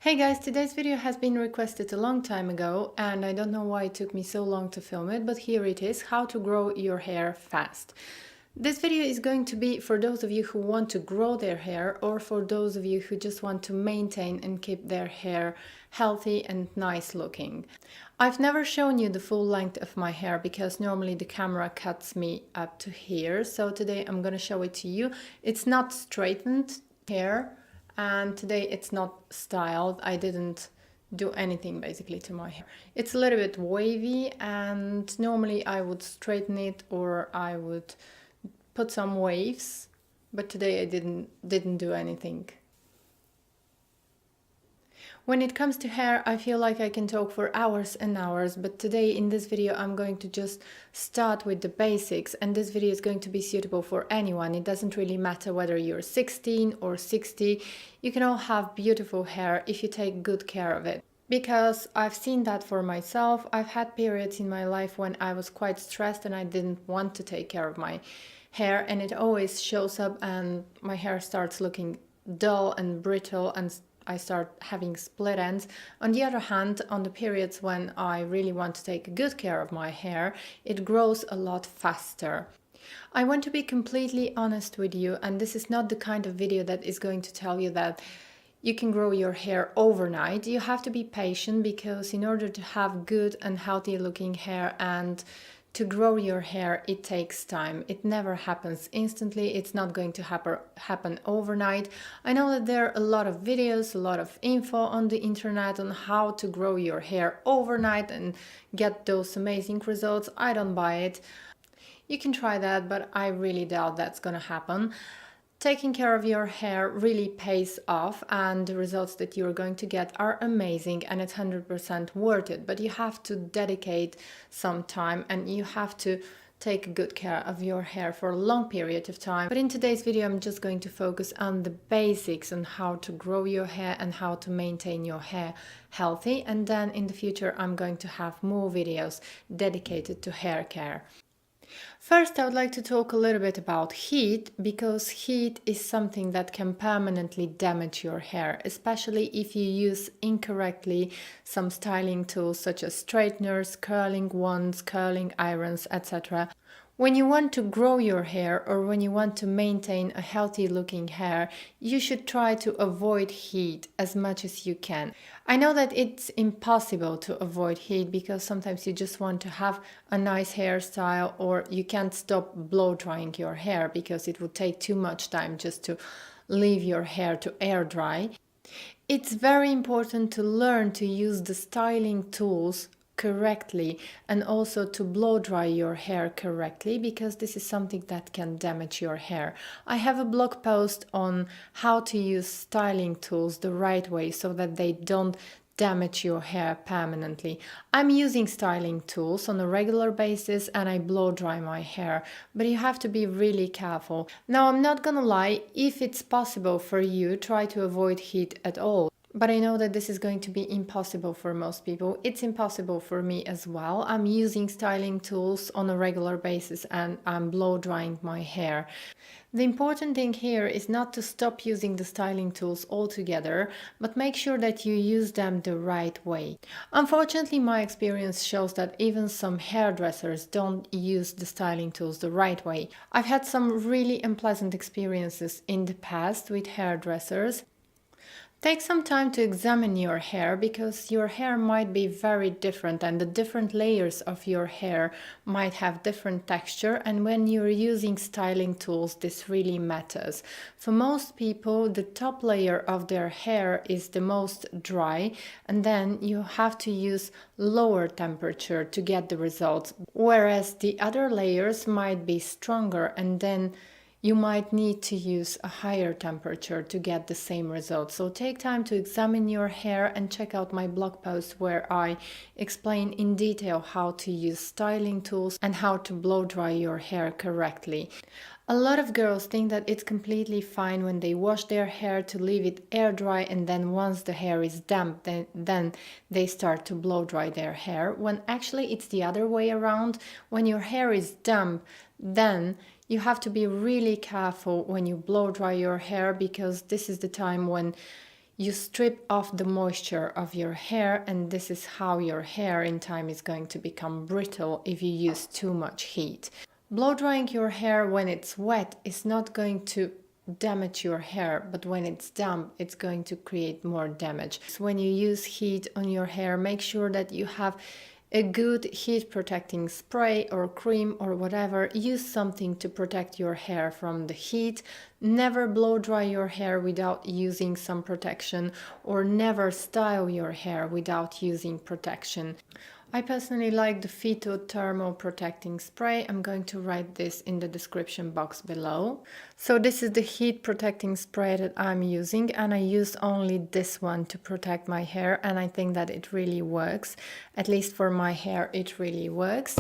Hey guys, today's video has been requested a long time ago and I don't know why it took me so long to film it, but here it is, how to grow your hair fast. This video is going to be for those of you who want to grow their hair or for those of you who just want to maintain and keep their hair healthy and nice looking. I've never shown you the full length of my hair because normally the camera cuts me up to here, so today I'm gonna show it to you. It's not straightened hair. And today it's not styled. I didn't do anything basically to my hair. It's a little bit wavy and normally I would straighten it or I would put some waves, but today I didn't do anything. When it comes to hair, I feel like I can talk for hours and hours, but today in this video I'm going to just start with the basics, and this video is going to be suitable for anyone. It doesn't really matter whether you're 16 or 60. You can all have beautiful hair if you take good care of it. Because I've seen that for myself. I've had periods in my life when I was quite stressed and I didn't want to take care of my hair, and it always shows up and my hair starts looking dull and brittle and I start having split ends. On the other hand, on the periods when I really want to take good care of my hair, it grows a lot faster. I want to be completely honest with you, and this is not the kind of video that is going to tell you that you can grow your hair overnight. You have to be patient because in order to have good and healthy looking hair and to grow your hair, it takes time. It never happens instantly. It's not going to happen overnight. I know that there are a lot of videos, a lot of info on the internet on how to grow your hair overnight and get those amazing results. I don't buy it. You can try that, but I really doubt that's gonna happen. Taking care of your hair really pays off and the results that you're going to get are amazing and it's 100% worth it. But you have to dedicate some time and you have to take good care of your hair for a long period of time. But in today's video, I'm just going to focus on the basics on how to grow your hair and how to maintain your hair healthy. And then in the future, I'm going to have more videos dedicated to hair care. First, I would like to talk a little bit about heat, because heat is something that can permanently damage your hair, especially if you use incorrectly some styling tools such as straighteners, curling wands, curling irons, etc. When you want to grow your hair or when you want to maintain a healthy looking hair, you should try to avoid heat as much as you can. I know that it's impossible to avoid heat because sometimes you just want to have a nice hairstyle or you can't stop blow drying your hair because it would take too much time just to leave your hair to air dry. It's very important to learn to use the styling tools correctly and also to blow dry your hair correctly, because this is something that can damage your hair. I have a blog post on how to use styling tools the right way so that they don't damage your hair permanently. I'm using styling tools on a regular basis and I blow dry my hair, but you have to be really careful. Now, I'm not gonna lie, if it's possible for you, try to avoid heat at all. But I know that this is going to be impossible for most people. It's impossible for me as well. I'm using styling tools on a regular basis and I'm blow drying my hair. The important thing here is not to stop using the styling tools altogether, but make sure that you use them the right way. Unfortunately, my experience shows that even some hairdressers don't use the styling tools the right way. I've had some really unpleasant experiences in the past with hairdressers. Take some time to examine your hair because your hair might be very different and the different layers of your hair might have different texture, and when you're using styling tools this really matters. For most people, the top layer of their hair is the most dry and then you have to use lower temperature to get the results, whereas the other layers might be stronger and then you might need to use a higher temperature to get the same results. So take time to examine your hair and check out my blog post where I explain in detail how to use styling tools and how to blow dry your hair correctly. A lot of girls think that it's completely fine when they wash their hair to leave it air dry, and then once the hair is damp, then they start to blow dry their hair, when actually it's the other way around. When your hair is damp, then you have to be really careful when you blow dry your hair, because this is the time when you strip off the moisture of your hair, and this is how your hair in time is going to become brittle if you use too much heat. Blow drying your hair when it's wet is not going to damage your hair, but when it's damp, it's going to create more damage. So when you use heat on your hair, make sure that you have a good heat protecting spray or cream or whatever. Use something to protect your hair from the heat. Never blow dry your hair without using some protection, or never style your hair without using protection. I personally like the Phyto thermal protecting spray. I'm going to write this in the description box below. So this is the heat protecting spray that I'm using, and I use only this one to protect my hair, and I think that it really works. At least for my hair, it really works.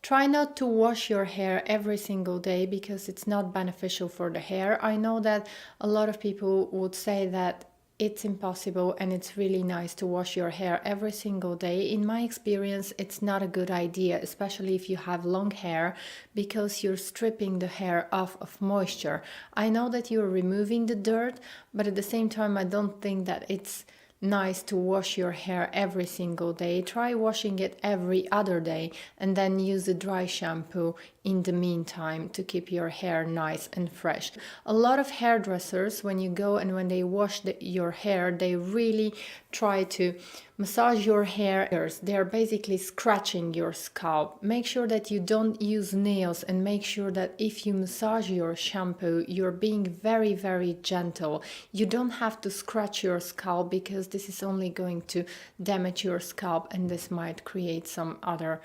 Try not to wash your hair every single day because it's not beneficial for the hair. I know that a lot of people would say that it's impossible and it's really nice to wash your hair every single day. In my experience, it's not a good idea, especially if you have long hair, because you're stripping the hair off of moisture. I know that you're removing the dirt, but at the same time, I don't think that it's nice to wash your hair every single day. Try washing it every other day and then use a dry shampoo in the meantime to keep your hair nice and fresh. A lot of hairdressers, when you go and when they wash your hair, they really try to massage your hair. They're basically scratching your scalp. Make sure that you don't use nails, and make sure that if you massage your shampoo, you're being very, very gentle. You don't have to scratch your scalp because this is only going to damage your scalp, and this might create some other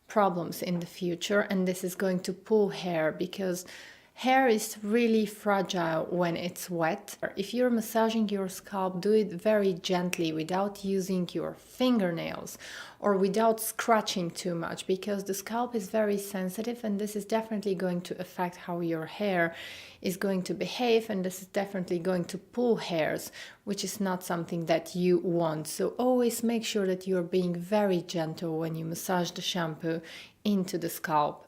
problems in the future, and this is going to pull hair because hair is really fragile when it's wet. If you're massaging your scalp, do it very gently without using your fingernails or without scratching too much, because the scalp is very sensitive, and this is definitely going to affect how your hair is going to behave, and this is definitely going to pull hairs, which is not something that you want. So always make sure that you're being very gentle when you massage the shampoo into the scalp.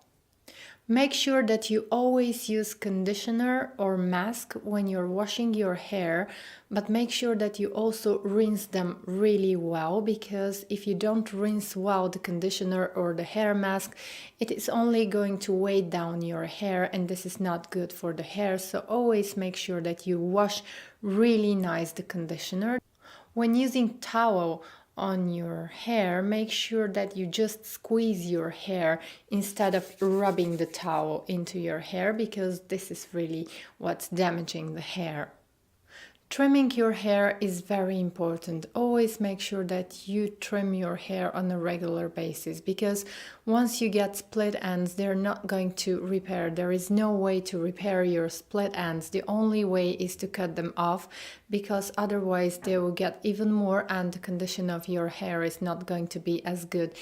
Make sure that you always use conditioner or mask when you're washing your hair, but make sure that you also rinse them really well, because if you don't rinse well the conditioner or the hair mask, it is only going to weigh down your hair, and this is not good for the hair. So always make sure that you wash really nice the conditioner. When using towel on your hair, make sure that you just squeeze your hair instead of rubbing the towel into your hair, because this is really what's damaging the hair. Trimming your hair is very important. Always make sure that you trim your hair on a regular basis, because once you get split ends, they're not going to repair. There is no way to repair your split ends. The only way is to cut them off, because otherwise they will get even more and the condition of your hair is not going to be as good.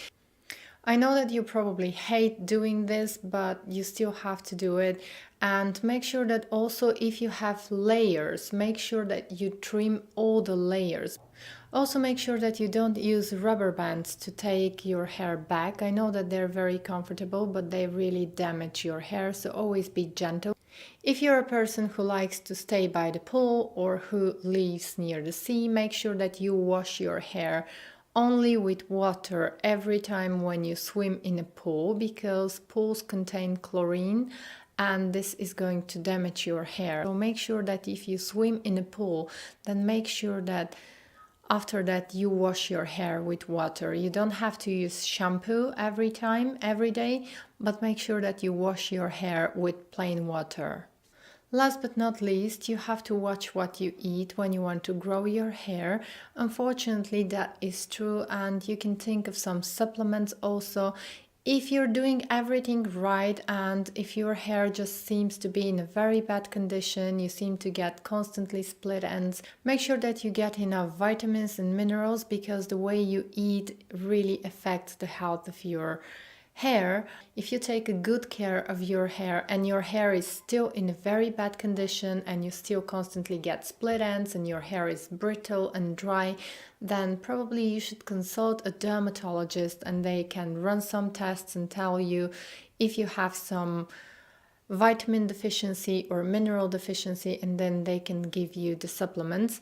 I know that you probably hate doing this, but you still have to do it. And make sure that also if you have layers, make sure that you trim all the layers. Also make sure that you don't use rubber bands to take your hair back. I know that they're very comfortable, but they really damage your hair, so always be gentle. If you're a person who likes to stay by the pool or who lives near the sea, make sure that you wash your hair only with water every time when you swim in a pool, because pools contain chlorine and this is going to damage your hair. So make sure that if you swim in a pool, then make sure that after that you wash your hair with water. You don't have to use shampoo every time, every day, but make sure that you wash your hair with plain water. Last but not least, you have to watch what you eat when you want to grow your hair. Unfortunately, that is true, and you can think of some supplements also. If you're doing everything right and if your hair just seems to be in a very bad condition, you seem to get constantly split ends, make sure that you get enough vitamins and minerals, because the way you eat really affects the health of your hair. If you take a good care of your hair and your hair is still in a very bad condition and you still constantly get split ends and your hair is brittle and dry, then probably you should consult a dermatologist and they can run some tests and tell you if you have some vitamin deficiency or mineral deficiency, and then they can give you the supplements.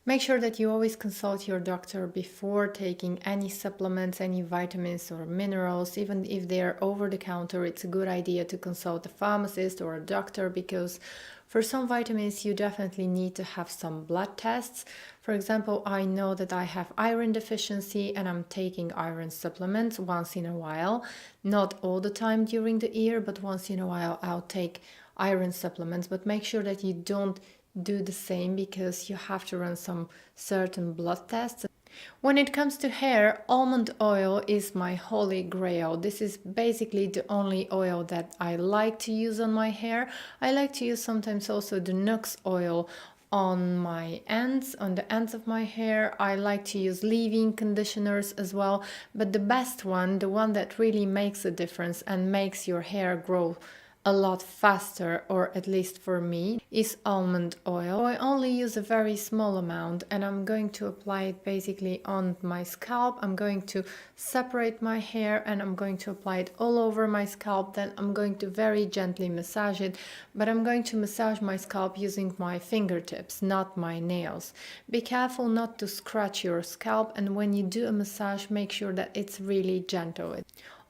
Make sure that you always consult your doctor before taking any supplements, any vitamins or minerals. Even if they're over the counter, it's a good idea to consult a pharmacist or a doctor, because for some vitamins you definitely need to have some blood tests. For example, I know that I have iron deficiency and I'm taking iron supplements once in a while. Not all the time during the year, but once in a while I'll take iron supplements. But make sure that you don't do the same, because you have to run some certain blood tests. When it comes to hair, almond oil is my holy grail. This is basically the only oil that I like to use on my hair. I like to use sometimes also the Nux oil on my ends, on the ends of my hair. I like to use leave-in conditioners as well, but the best one, the one that really makes a difference and makes your hair grow a lot faster, or at least for me, is almond oil. I only use a very small amount and I'm going to apply it basically on my scalp. I'm going to separate my hair and I'm going to apply it all over my scalp. Then I'm going to very gently massage it, but I'm going to massage my scalp using my fingertips, not my nails. Be careful not to scratch your scalp, and when you do a massage, make sure that it's really gentle.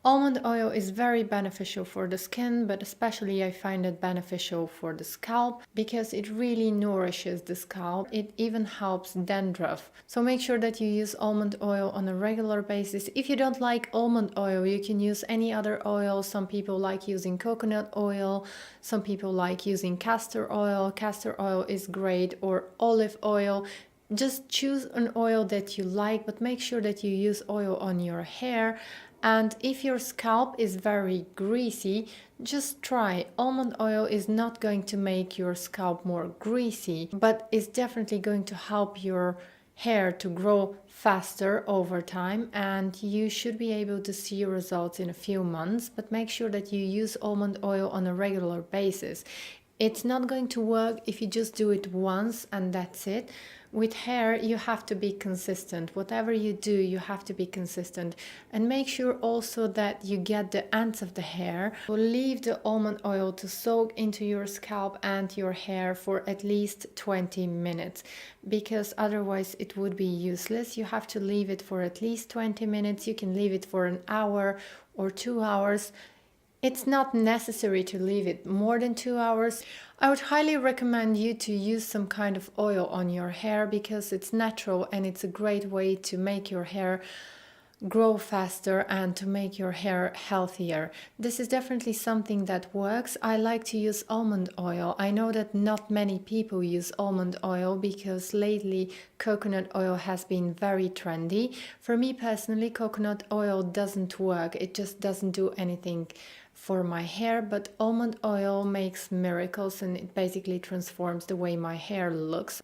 Almond oil is very beneficial for the skin, but especially I find it beneficial for the scalp because it really nourishes the scalp. It even helps dandruff. So make sure that you use almond oil on a regular basis. If you don't like almond oil, you can use any other oil. Some people like using coconut oil. Some people like using castor oil. Castor oil is great, or olive oil. Just choose an oil that you like, but make sure that you use oil on your hair. And if your scalp is very greasy, just try. Almond oil is not going to make your scalp more greasy, but it's definitely going to help your hair to grow faster over time, and you should be able to see results in a few months. But make sure that you use almond oil on a regular basis. It's not going to work if you just do it once and that's it. With hair, you have to be consistent. Whatever you do, you have to be consistent. And make sure also that you get the ends of the hair. Leave the almond oil to soak into your scalp and your hair for at least 20 minutes, because otherwise it would be useless. You have to leave it for at least 20 minutes. You can leave it for an hour or 2 hours. It's not necessary to leave it more than 2 hours. I would highly recommend you to use some kind of oil on your hair, because it's natural and it's a great way to make your hair grow faster and to make your hair healthier. This is definitely something that works. I like to use almond oil. I know that not many people use almond oil because lately coconut oil has been very trendy. For me personally, coconut oil doesn't work. It just doesn't do anything for my hair, but almond oil makes miracles and it basically transforms the way my hair looks.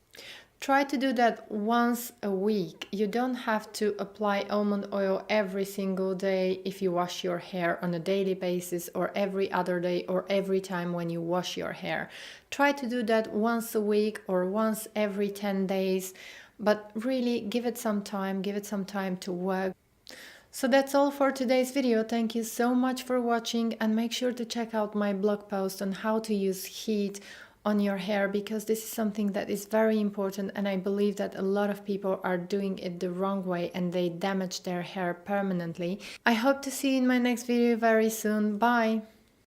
Try to do that once a week. You don't have to apply almond oil every single day if you wash your hair on a daily basis, or every other day, or every time when you wash your hair. Try to do that once a week or once every 10 days, but really give it some time to work. So that's all for today's video. Thank you so much for watching, and make sure to check out my blog post on how to use heat on your hair, because this is something that is very important, and I believe that a lot of people are doing it the wrong way and they damage their hair permanently. I hope to see you in my next video very soon. Bye!